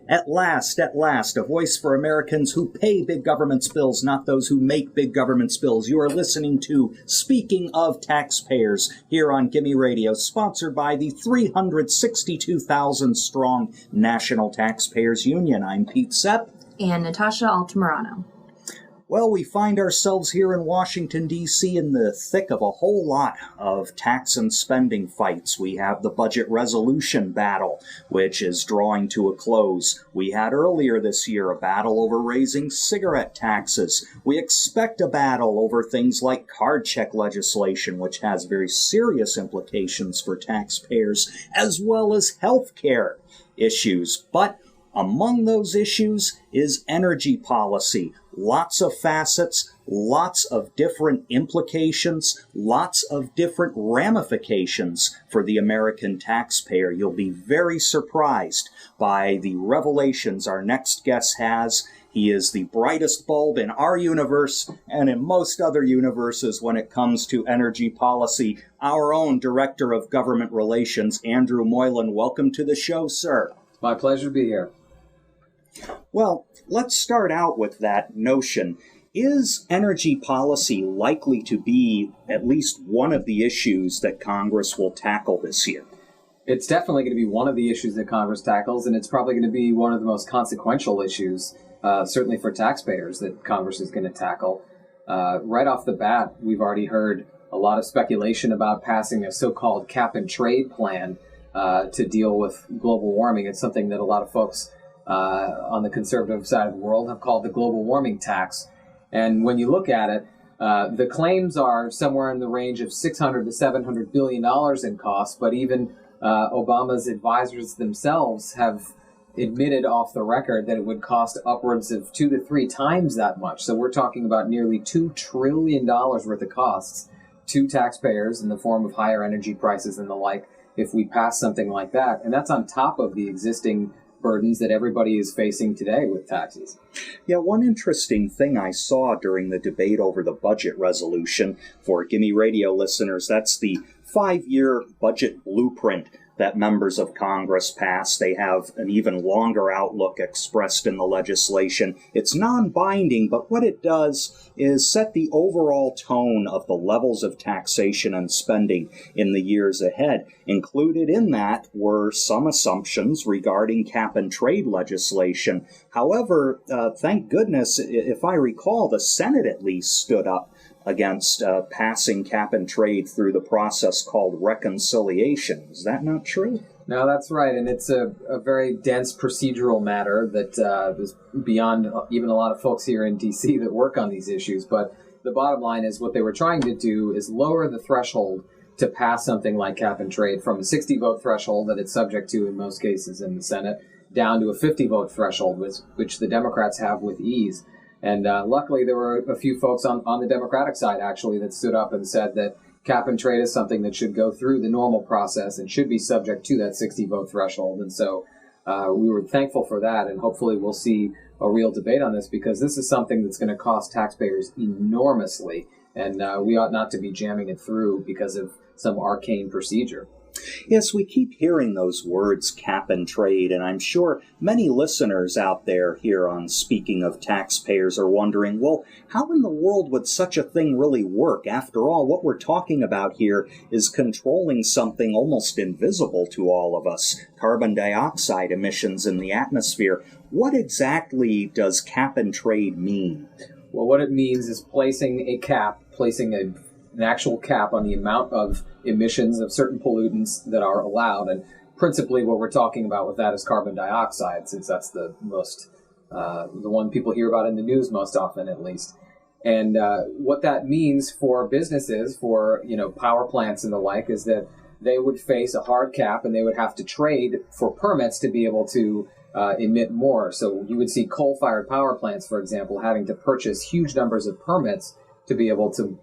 At last, a voice for Americans who pay big government's bills, not those who make big government's bills. You are listening to Speaking of Taxpayers here on Gimme Radio, sponsored by the 362,000-strong National Taxpayers Union. I'm Pete Sepp. And Natasha Altamirano. Well, we find ourselves here in Washington, D.C. in the thick of a whole lot of tax and spending fights. We have the budget resolution battle, which is drawing to a close. We had earlier this year a battle over raising cigarette taxes. We expect a battle over things like card check legislation, which has very serious implications for taxpayers, as well as health care issues. But among those issues is energy policy. Lots of facets, lots of different implications, lots of different ramifications for the American taxpayer. You'll be very surprised by the revelations our next guest has. He is the brightest bulb in our universe and in most other universes when it comes to energy policy. Our own Director of Government Relations, Andrew Moylan. Welcome to the show, sir. My pleasure to be here. Well, let's start out with that notion. Is energy policy likely to be at least one of the issues that Congress will tackle this year? It's definitely going to be one of the issues that Congress tackles, and it's probably going to be one of the most consequential issues, certainly for taxpayers, that Congress is going to tackle. Right off the bat, we've already heard a lot of speculation about passing a so-called cap-and-trade plan to deal with global warming. It's something that a lot of folks on the conservative side of the world have called the global warming tax. And when you look at it, the claims are somewhere in the range of $600 to $700 billion in cost, but even Obama's advisors themselves have admitted off the record that it would cost upwards of 2 to 3 times that much. So we're talking about nearly $2 trillion worth of costs to taxpayers in the form of higher energy prices and the like if we pass something like that. And that's on top of the existing burdens that everybody is facing today with taxes. Yeah, one interesting thing I saw during the debate over the budget resolution for Gimme Radio listeners, that's the 5-year budget blueprint that members of Congress pass. They have an even longer outlook expressed in the legislation. It's non-binding, but what it does is set the overall tone of the levels of taxation and spending in the years ahead. Included in that were some assumptions regarding cap-and-trade legislation. However, thank goodness, if I recall, the Senate at least stood up against passing cap-and-trade through the process called reconciliation. Is that not true? No, that's right. And it's a very dense procedural matter that is beyond even a lot of folks here in D.C. that work on these issues. But the bottom line is what they were trying to do is lower the threshold to pass something like cap-and-trade from a 60-vote threshold that it's subject to in most cases in the Senate down to a 50-vote threshold, which the Democrats have with ease. And luckily, there were a few folks on the Democratic side, actually, that stood up and said that cap-and-trade is something that should go through the normal process and should be subject to that 60-vote threshold. And so we were thankful for that, and hopefully we'll see a real debate on this, because this is something that's going to cost taxpayers enormously, and we ought not to be jamming it through because of some arcane procedure. Yes, we keep hearing those words, cap and trade, and I'm sure many listeners out there here on Speaking of Taxpayers are wondering, well, how in the world would such a thing really work? After all, what we're talking about here is controlling something almost invisible to all of us, carbon dioxide emissions in the atmosphere. What exactly does cap and trade mean? Well, what it means is placing an actual cap on the amount of emissions of certain pollutants that are allowed. And principally what we're talking about with that is carbon dioxide, since that's the one people hear about in the news most often, at least. And what that means for businesses, for power plants and the like, is that they would face a hard cap and they would have to trade for permits to be able to emit more. So you would see coal-fired power plants, for example, having to purchase huge numbers of permits to be able to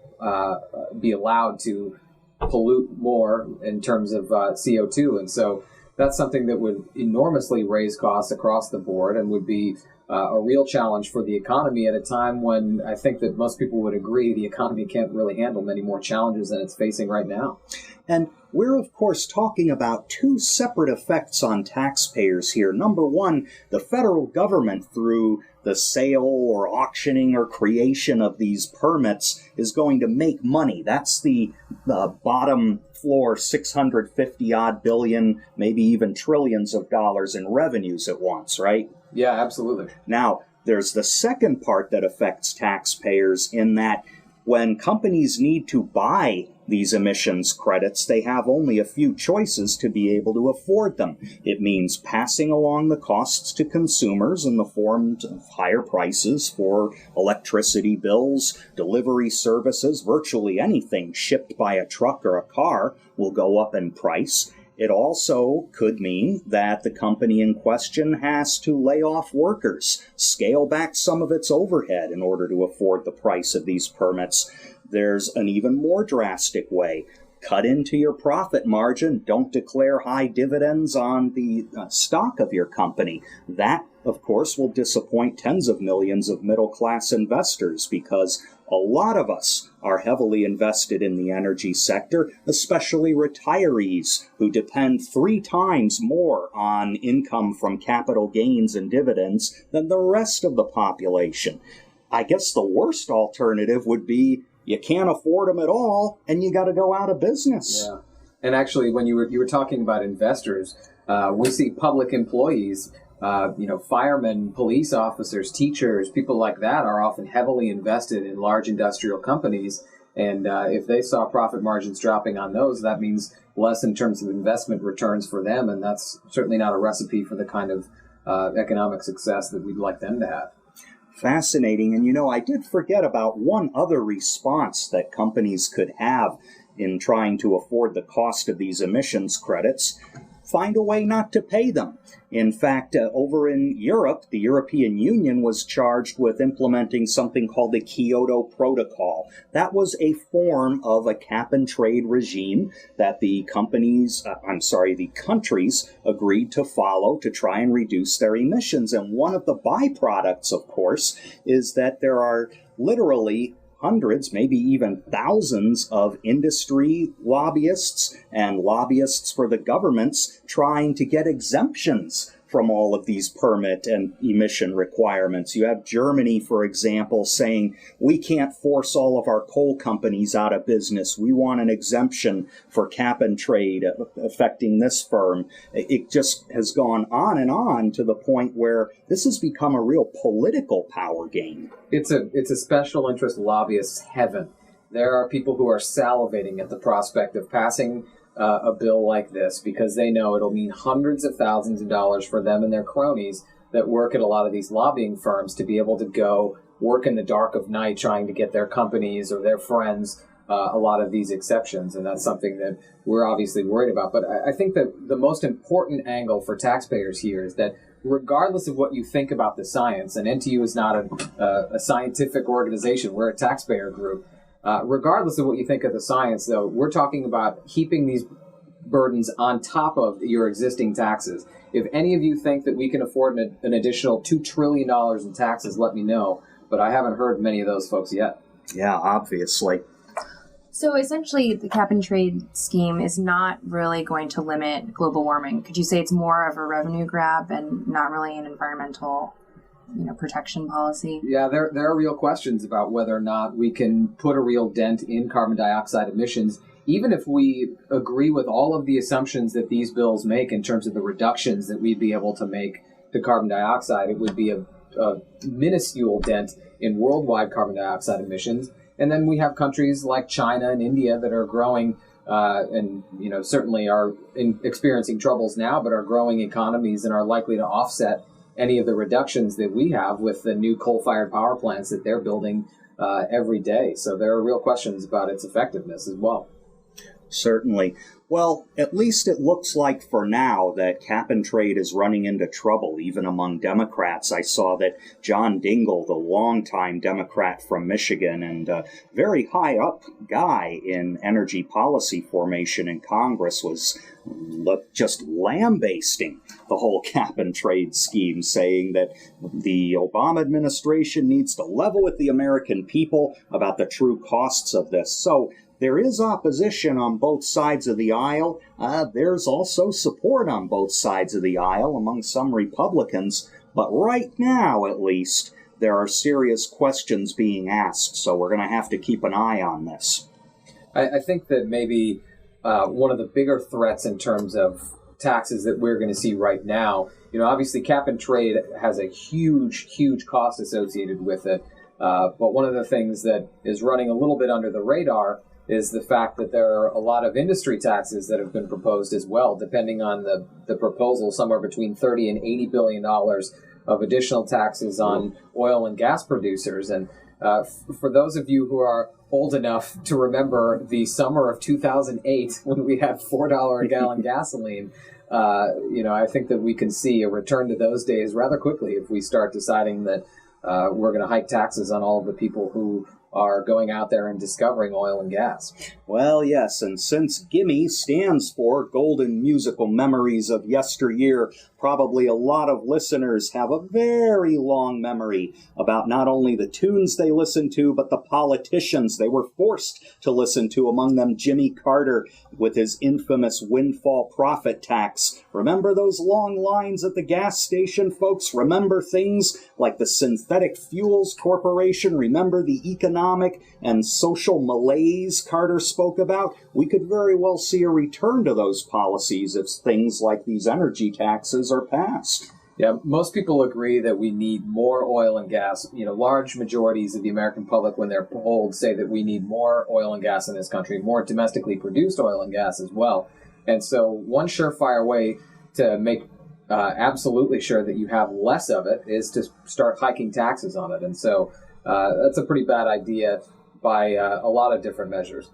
be allowed to pollute more in terms of CO2. And so that's something that would enormously raise costs across the board and would be a real challenge for the economy at a time when I think that most people would agree the economy can't really handle many more challenges than it's facing right now. And we're, of course, talking about two separate effects on taxpayers here. Number one, the federal government, through the sale or auctioning or creation of these permits, is going to make money. That's the bottom floor 650 odd billion, maybe even trillions of dollars in revenues at once, right? Yeah, absolutely. Now, there's the second part that affects taxpayers in that when companies need to buy these emissions credits, they have only a few choices to be able to afford them. It means passing along the costs to consumers in the form of higher prices for electricity bills, delivery services, virtually anything shipped by a truck or a car will go up in price. It also could mean that the company in question has to lay off workers, scale back some of its overhead in order to afford the price of these permits. There's an even more drastic way. Cut into your profit margin. Don't declare high dividends on the stock of your company. That, of course, will disappoint tens of millions of middle-class investors because a lot of us are heavily invested in the energy sector, especially retirees who depend 3 times more on income from capital gains and dividends than the rest of the population. I guess the worst alternative would be you can't afford them at all, and you got to go out of business. Yeah, and actually, when you were talking about investors, we see public employees, firemen, police officers, teachers, people like that are often heavily invested in large industrial companies. And if they saw profit margins dropping on those, that means less in terms of investment returns for them, and that's certainly not a recipe for the kind of economic success that we'd like them to have. Fascinating. And I did forget about one other response that companies could have in trying to afford the cost of these emissions credits. Find a way not to pay them. In fact, over in Europe, the European Union was charged with implementing something called the Kyoto Protocol. That was a form of a cap-and-trade regime that the countries agreed to follow to try and reduce their emissions. And one of the byproducts, of course, is that there are literally hundreds, maybe even thousands of industry lobbyists and lobbyists for the governments trying to get exemptions from all of these permit and emission requirements. You have Germany, for example, saying, we can't force all of our coal companies out of business. We want an exemption for cap and trade affecting this firm. It just has gone on to the point where this has become a real political power game. It's a special interest lobbyist's heaven. There are people who are salivating at the prospect of passing a bill like this because they know it'll mean hundreds of thousands of dollars for them and their cronies that work at a lot of these lobbying firms to be able to go work in the dark of night trying to get their companies or their friends a lot of these exceptions. And that's something that we're obviously worried about. But I think that the most important angle for taxpayers here is that regardless of what you think about the science, and NTU is not a scientific organization, we're a taxpayer group. Regardless of what you think of the science, though, we're talking about heaping these burdens on top of your existing taxes. If any of you think that we can afford an additional $2 trillion in taxes, let me know. But I haven't heard many of those folks yet. Yeah, obviously. So essentially, the cap and trade scheme is not really going to limit global warming. Could you say it's more of a revenue grab and not really an environmental protection policy? Yeah, there are real questions about whether or not we can put a real dent in carbon dioxide emissions, even if we agree with all of the assumptions that these bills make in terms of the reductions that we'd be able to make to carbon dioxide. It would be a minuscule dent in worldwide carbon dioxide emissions. And then we have countries like China and India that are growing and certainly are experiencing troubles now, but are growing economies and are likely to offset any of the reductions that we have with the new coal-fired power plants that they're building every day. So there are real questions about its effectiveness as well. Certainly. Well, at least it looks like for now that cap and trade is running into trouble, even among Democrats. I saw that John Dingell, the longtime Democrat from Michigan and a very high up guy in energy policy formation in Congress, was just lambasting the whole cap and trade scheme, saying that the Obama administration needs to level with the American people about the true costs of this. So there is opposition on both sides of the aisle. There's also support on both sides of the aisle among some Republicans. But right now, at least, there are serious questions being asked. So we're going to have to keep an eye on this. I think that maybe one of the bigger threats in terms of taxes that we're going to see right now, obviously cap and trade has a huge cost associated with it. But one of the things that is running a little bit under the radar is the fact that there are a lot of industry taxes that have been proposed as well, depending on the proposal, somewhere between $30 and $80 billion of additional taxes on oil and gas producers. And for those of you who are old enough to remember the summer of 2008 when we had $4 a gallon gasoline, I think that we can see a return to those days rather quickly if we start deciding that we're going to hike taxes on all of the people who are going out there and discovering oil and gas. Well, yes, and since GIMME stands for Golden Musical Memories of Yesteryear, probably a lot of listeners have a very long memory about not only the tunes they listened to, but the politicians they were forced to listen to, among them Jimmy Carter with his infamous windfall profit tax. Remember those long lines at the gas station, folks? Remember things like the Synthetic Fuels Corporation? Remember the economic and social malaise Carter spoke about? We could very well see a return to those policies if things like these energy taxes are passed. Yeah, most people agree that we need more oil and gas. Large majorities of the American public, when they're polled, say that we need more oil and gas in this country, more domestically produced oil and gas as well. And so one surefire way to make absolutely sure that you have less of it is to start hiking taxes on it. And so that's a pretty bad idea by a lot of different measures.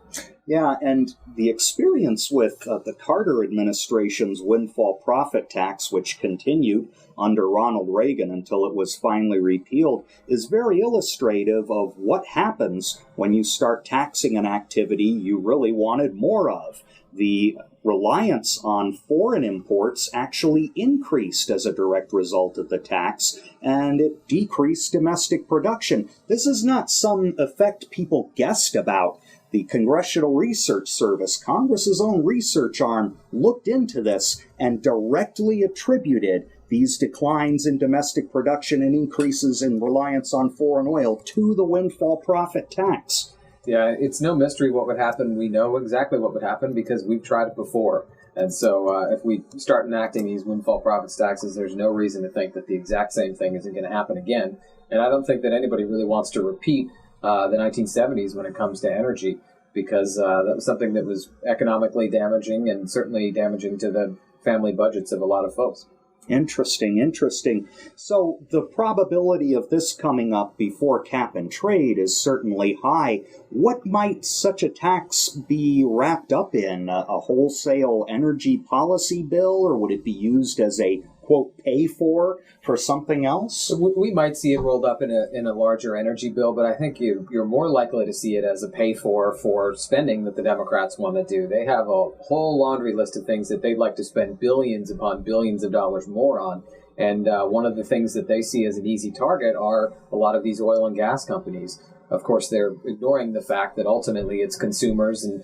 Yeah, and the experience with the Carter administration's windfall profit tax, which continued under Ronald Reagan until it was finally repealed, is very illustrative of what happens when you start taxing an activity you really wanted more of. The reliance on foreign imports actually increased as a direct result of the tax, and it decreased domestic production. This is not some effect people guessed about. The Congressional Research Service, Congress's own research arm, looked into this and directly attributed these declines in domestic production and increases in reliance on foreign oil to the windfall profit tax. Yeah, it's no mystery what would happen. We know exactly what would happen because we've tried it before. And so if we start enacting these windfall profits taxes, there's no reason to think that the exact same thing isn't going to happen again. And I don't think that anybody really wants to repeat the 1970s when it comes to energy, because that was something that was economically damaging and certainly damaging to the family budgets of a lot of folks. Interesting. So the probability of this coming up before cap and trade is certainly high. What might such a tax be wrapped up in? A wholesale energy policy bill, or would it be used as a, quote, pay for something else? We might see it rolled up in a larger energy bill, but I think you're more likely to see it as a pay for spending that the Democrats want to do. They have a whole laundry list of things that they'd like to spend billions upon billions of dollars more on. And one of the things that they see as an easy target are a lot of these oil and gas companies. Of course, they're ignoring the fact that ultimately it's consumers and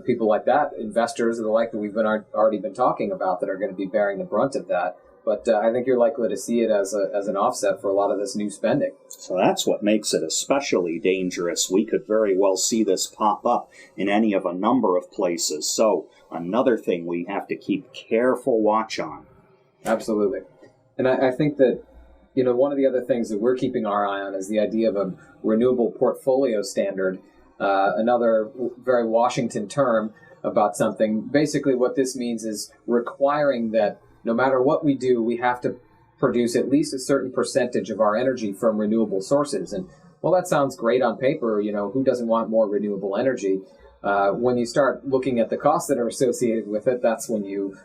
people like that, investors and the like that we've already been talking about, that are going to be bearing the brunt of that. But I think you're likely to see it as an offset for a lot of this new spending. So that's what makes it especially dangerous. We could very well see this pop up in any of a number of places. So another thing we have to keep careful watch on. Absolutely. And I think that, one of the other things that we're keeping our eye on is the idea of a renewable portfolio standard, another very Washington term about something. Basically what this means is requiring that no matter what we do, we have to produce at least a certain percentage of our energy from renewable sources. And, well, that sounds great on paper. Who doesn't want more renewable energy? when you start looking at the costs that are associated with it, that's when you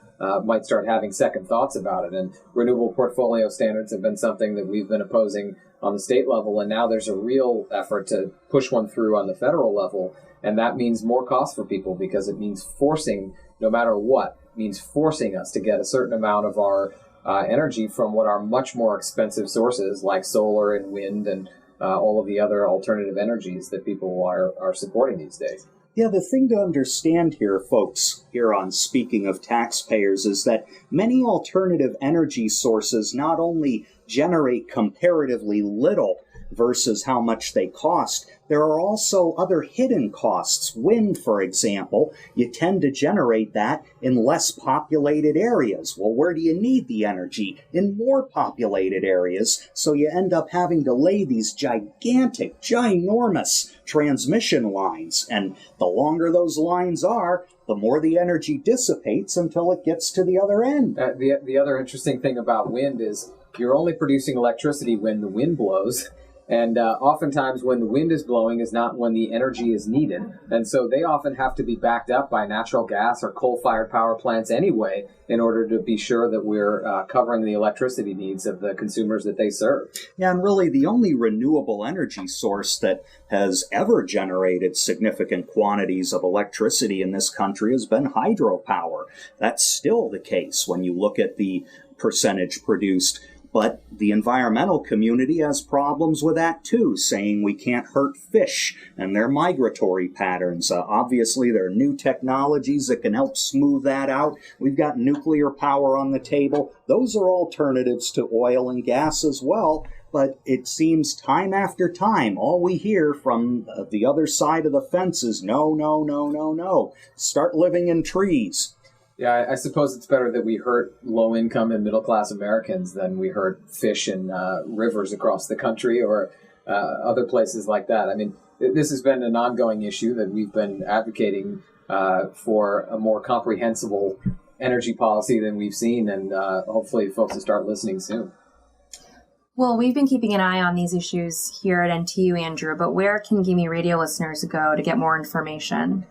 might start having second thoughts about it. And renewable portfolio standards have been something that we've been opposing on the state level, and now there's a real effort to push one through on the federal level, and that means more cost for people because it means forcing, no matter what, means forcing us to get a certain amount of our energy from what are much more expensive sources like solar and wind and all of the other alternative energies that people are supporting these days. Yeah, the thing to understand here, folks, here on Speaking of Taxpayers, is that many alternative energy sources not only generate comparatively little versus how much they cost, there are also other hidden costs. Wind, for example, you tend to generate that in less populated areas. Well, where do you need the energy? In more populated areas. So you end up having to lay these gigantic, ginormous transmission lines. And the longer those lines are, the more the energy dissipates until it gets to the other end. The other interesting thing about wind is you're only producing electricity when the wind blows. And oftentimes when the wind is blowing is not when the energy is needed. And so they often have to be backed up by natural gas or coal-fired power plants anyway in order to be sure that we're covering the electricity needs of the consumers that they serve. Yeah, and really the only renewable energy source that has ever generated significant quantities of electricity in this country has been hydropower. That's still the case when you look at the percentage produced. But the environmental community has problems with that too, saying we can't hurt fish and their migratory patterns. Obviously, there are new technologies that can help smooth that out. We've got nuclear power on the table. Those are alternatives to oil and gas as well. But it seems time after time, all we hear from the other side of the fence is no, no, no, no, no. Start living in trees. Yeah, I suppose it's better that we hurt low-income and middle-class Americans than we hurt fish in rivers across the country or other places like that. I mean, this has been an ongoing issue that we've been advocating for a more comprehensible energy policy than we've seen, and hopefully folks will start listening soon. Well, we've been keeping an eye on these issues here at NTU, Andrew, but where can Gimme Radio listeners go to get more information?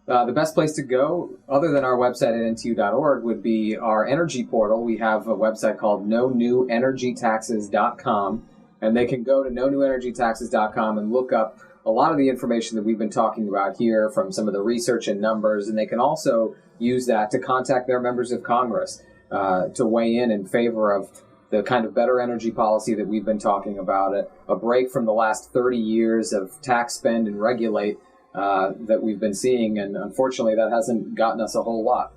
The best place to go, other than our website at ntu.org, would be our energy portal. We have a website called nonewenergytaxes.com, and they can go to nonewenergytaxes.com and look up a lot of the information that we've been talking about here from some of the research and numbers, and they can also use that to contact their members of Congress to weigh in favor of the kind of better energy policy that we've been talking about, a break from the last 30 years of tax, spend, and regulate that we've been seeing, and unfortunately that hasn't gotten us a whole lot.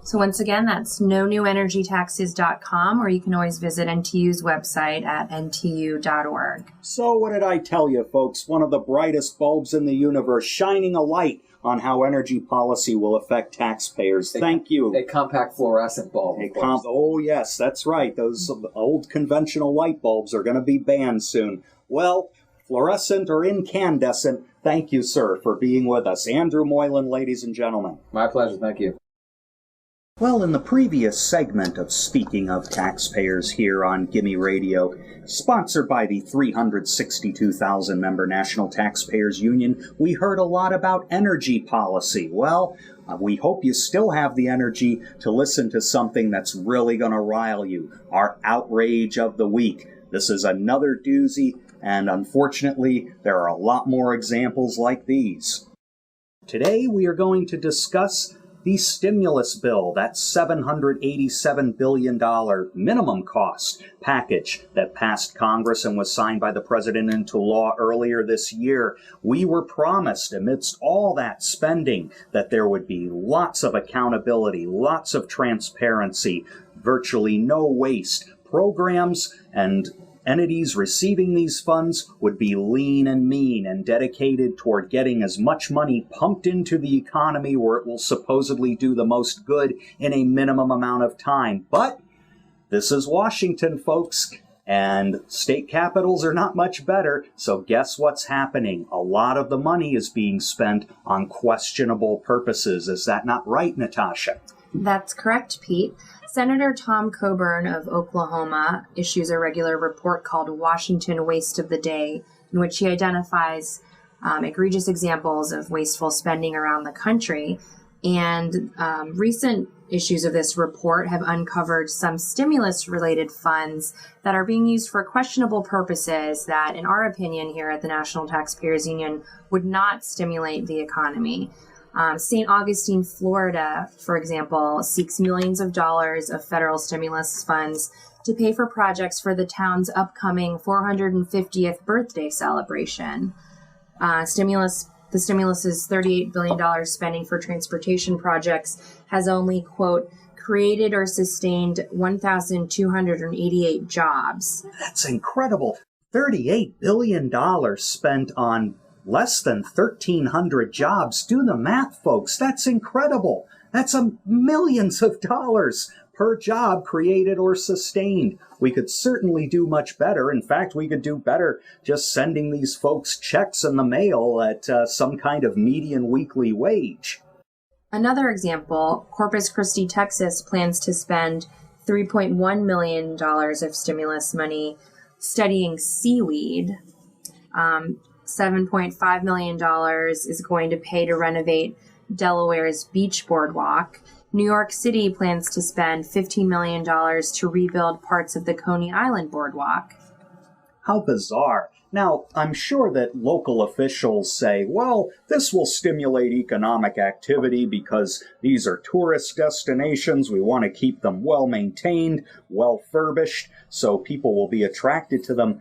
So once again, that's nonewenergytaxes.com, or you can always visit NTU's website at ntu.org. So what did I tell you, folks? One of the brightest bulbs in the universe, shining a light on how energy policy will affect taxpayers. Thank you. A compact fluorescent bulb. Oh, yes, that's right. Those old conventional light bulbs are going to be banned soon. Well, fluorescent or incandescent, thank you, sir, for being with us. Andrew Moylan, ladies and gentlemen. My pleasure. Thank you. Well, in the previous segment of Speaking of Taxpayers here on Gimme Radio, sponsored by the 362,000-member National Taxpayers Union, we heard a lot about energy policy. Well, we hope you still have the energy to listen to something that's really going to rile you, our outrage of the week. This is another doozy, and unfortunately, there are a lot more examples like these. Today, we are going to discuss the stimulus bill, that $787 billion minimum cost package that passed Congress and was signed by the president into law earlier this year. We were promised, amidst all that spending, that there would be lots of accountability, lots of transparency, virtually no waste. Programs and entities receiving these funds would be lean and mean and dedicated toward getting as much money pumped into the economy where it will supposedly do the most good in a minimum amount of time. But this is Washington, folks, and state capitals are not much better. So guess what's happening? A lot of the money is being spent on questionable purposes. Is that not right, Natasha? That's correct, Pete. Senator Tom Coburn of Oklahoma issues a regular report called Washington Waste of the Day, in which he identifies egregious examples of wasteful spending around the country. And recent issues of this report have uncovered some stimulus-related funds that are being used for questionable purposes that, in our opinion here at the National Taxpayers Union, would not stimulate the economy. St. Augustine, Florida, for example, seeks millions of dollars of federal stimulus funds to pay for projects for the town's upcoming 450th birthday celebration. The stimulus is $38 billion spending for transportation projects has only, quote, created or sustained 1,288 jobs. That's incredible. $38 billion spent on less than 1,300 jobs. Do the math, folks. That's incredible. That's millions of dollars per job created or sustained. We could certainly do much better. In fact, we could do better just sending these folks checks in the mail at some kind of median weekly wage. Another example, Corpus Christi, Texas plans to spend $3.1 million of stimulus money studying seaweed. $7.5 million is going to pay to renovate Delaware's beach boardwalk. New York City plans to spend $15 million to rebuild parts of the Coney Island boardwalk. How bizarre. Now, I'm sure that local officials say, well, this will stimulate economic activity because these are tourist destinations. We want to keep them well maintained, well furbished, so people will be attracted to them.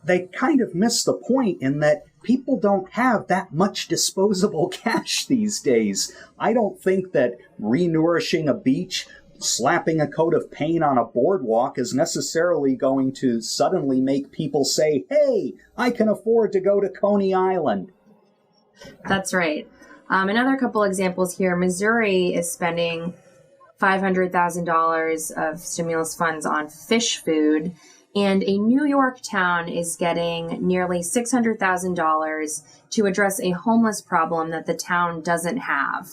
They kind of miss the point in that people don't have that much disposable cash these days. I don't think that renourishing a beach, slapping a coat of paint on a boardwalk is necessarily going to suddenly make people say, hey, I can afford to go to Coney Island. That's right. Another couple examples here. Missouri is spending $500,000 of stimulus funds on fish food. And a New York town is getting nearly $600,000 to address a homeless problem that the town doesn't have.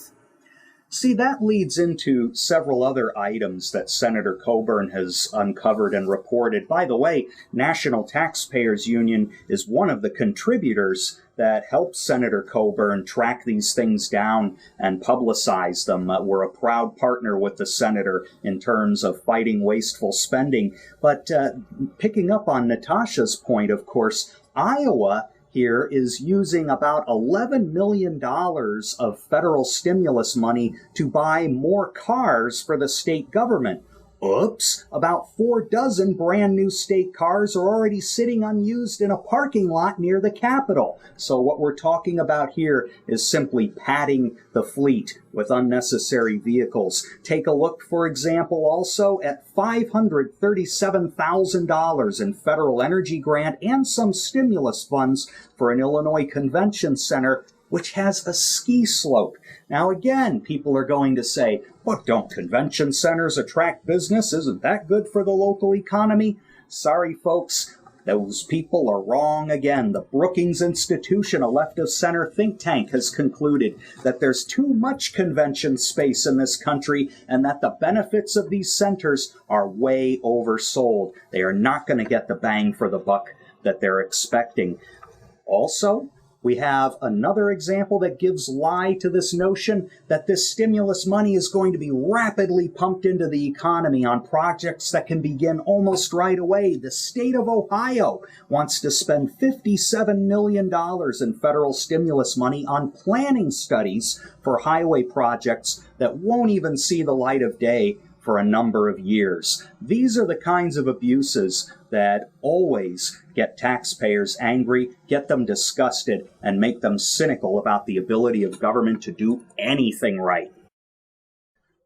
See, that leads into several other items that Senator Coburn has uncovered and reported. By the way, National Taxpayers Union is one of the contributors that helps Senator Coburn track these things down and publicize them. We're a proud partner with the senator in terms of fighting wasteful spending. But picking up on Natasha's point, of course, Iowa here is using about $11 million of federal stimulus money to buy more cars for the state government. Oops, about 4 dozen brand new state cars are already sitting unused in a parking lot near the Capitol. So what we're talking about here is simply padding the fleet with unnecessary vehicles. Take a look, for example, also at $537,000 in federal energy grant and some stimulus funds for an Illinois convention center, which has a ski slope. Now, again, people are going to say, well, don't convention centers attract business? Isn't that good for the local economy? Sorry, folks, those people are wrong again. The Brookings Institution, a left-of-center think tank, has concluded that there's too much convention space in this country and that the benefits of these centers are way oversold. They are not going to get the bang for the buck that they're expecting. Also, we have another example that gives lie to this notion that this stimulus money is going to be rapidly pumped into the economy on projects that can begin almost right away. The state of Ohio wants to spend $57 million in federal stimulus money on planning studies for highway projects that won't even see the light of day for a number of years. These are the kinds of abuses that always get taxpayers angry, get them disgusted, and make them cynical about the ability of government to do anything right.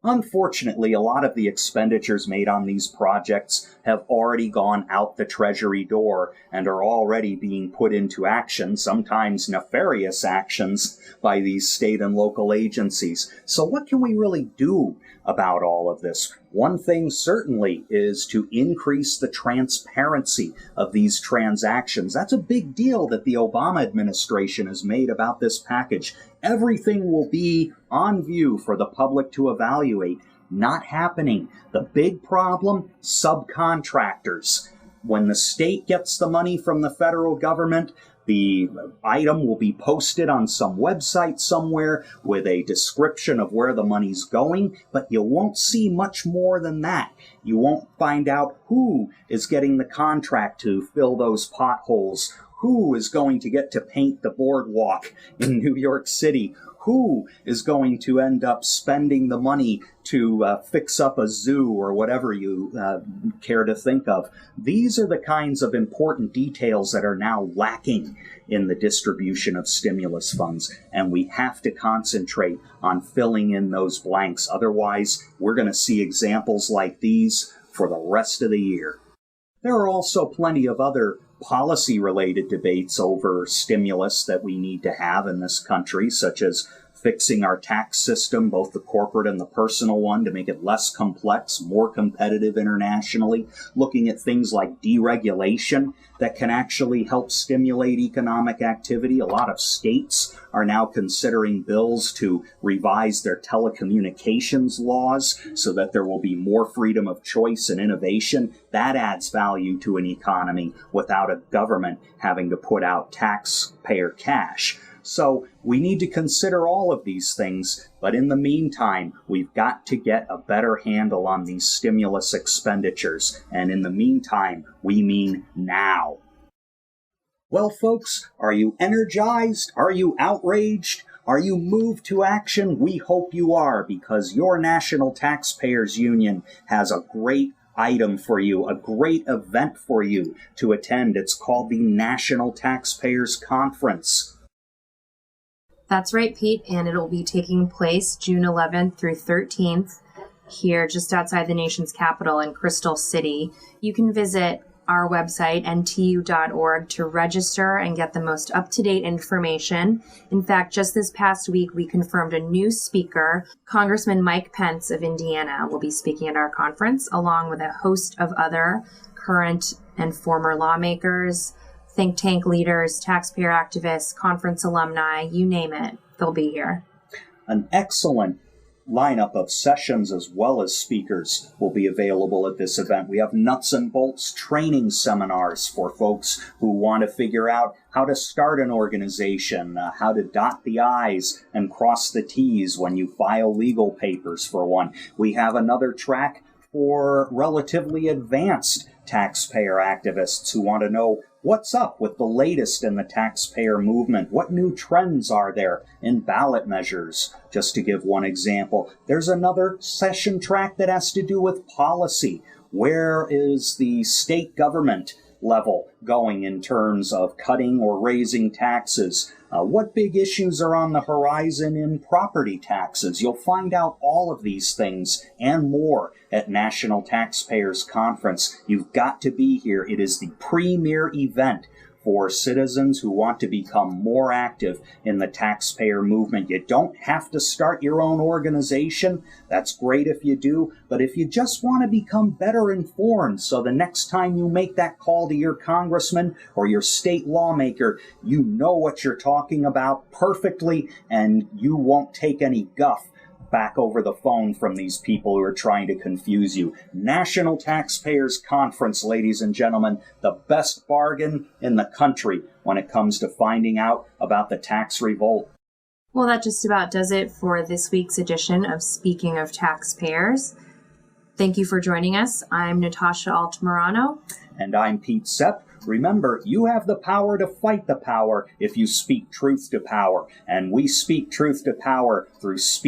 Unfortunately, a lot of the expenditures made on these projects have already gone out the Treasury door and are already being put into action, sometimes nefarious actions, by these state and local agencies. So what can we really do about all of this? One thing certainly is to increase the transparency of these transactions. That's a big deal that the Obama administration has made about this package. Everything will be on view for the public to evaluate. Not happening. The big problem, subcontractors. When the state gets the money from the federal government, The item will be posted on some website somewhere with a description of where the money's going, but you won't see much more than that. You won't find out who is getting the contract to fill those potholes, who is going to get to paint the boardwalk in New York City, who is going to end up spending the money to fix up a zoo or whatever you care to think of. These are the kinds of important details that are now lacking in the distribution of stimulus funds, and we have to concentrate on filling in those blanks. Otherwise, we're going to see examples like these for the rest of the year. There are also plenty of other policy-related debates over stimulus that we need to have in this country, such as fixing our tax system, both the corporate and the personal one, to make it less complex, more competitive internationally, looking at things like deregulation that can actually help stimulate economic activity. A lot of states are now considering bills to revise their telecommunications laws so that there will be more freedom of choice and innovation. That adds value to an economy without a government having to put out taxpayer cash. So we need to consider all of these things, but in the meantime, we've got to get a better handle on these stimulus expenditures. And in the meantime, we mean now. Well, folks, are you energized? Are you outraged? Are you moved to action? We hope you are, because your National Taxpayers Union has a great item for you, a great event for you to attend. It's called the National Taxpayers Conference. That's right, Pete, and it'll be taking place June 11th through 13th here just outside the nation's capital in Crystal City. You can visit our website, ntu.org, to register and get the most up-to-date information. In fact, just this past week, we confirmed a new speaker. Congressman Mike Pence of Indiana will be speaking at our conference, along with a host of other current and former lawmakers, think tank leaders, taxpayer activists, conference alumni, you name it, they'll be here. An excellent lineup of sessions as well as speakers will be available at this event. We have nuts and bolts training seminars for folks who want to figure out how to start an organization, how to dot the I's and cross the T's when you file legal papers for one. We have another track for relatively advanced taxpayer activists who want to know what's up with the latest in the taxpayer movement. What new trends are there in ballot measures? Just to give one example, there's another session track that has to do with policy. Where is the state government level going in terms of cutting or raising taxes? What big issues are on the horizon in property taxes? You'll find out all of these things and more at National Taxpayers Conference. You've got to be here. It is the premier event for citizens who want to become more active in the taxpayer movement. You don't have to start your own organization. That's great if you do. But if you just want to become better informed, so the next time you make that call to your congressman or your state lawmaker, you know what you're talking about perfectly and you won't take any guff back over the phone from these people who are trying to confuse you. National Taxpayers Conference, ladies and gentlemen, the best bargain in the country when it comes to finding out about the tax revolt. Well, that just about does it for this week's edition of Speaking of Taxpayers. Thank you for joining us. I'm Natasha Altamirano. And I'm Pete Sepp. Remember, you have the power to fight the power if you speak truth to power. And we speak truth to power through speaking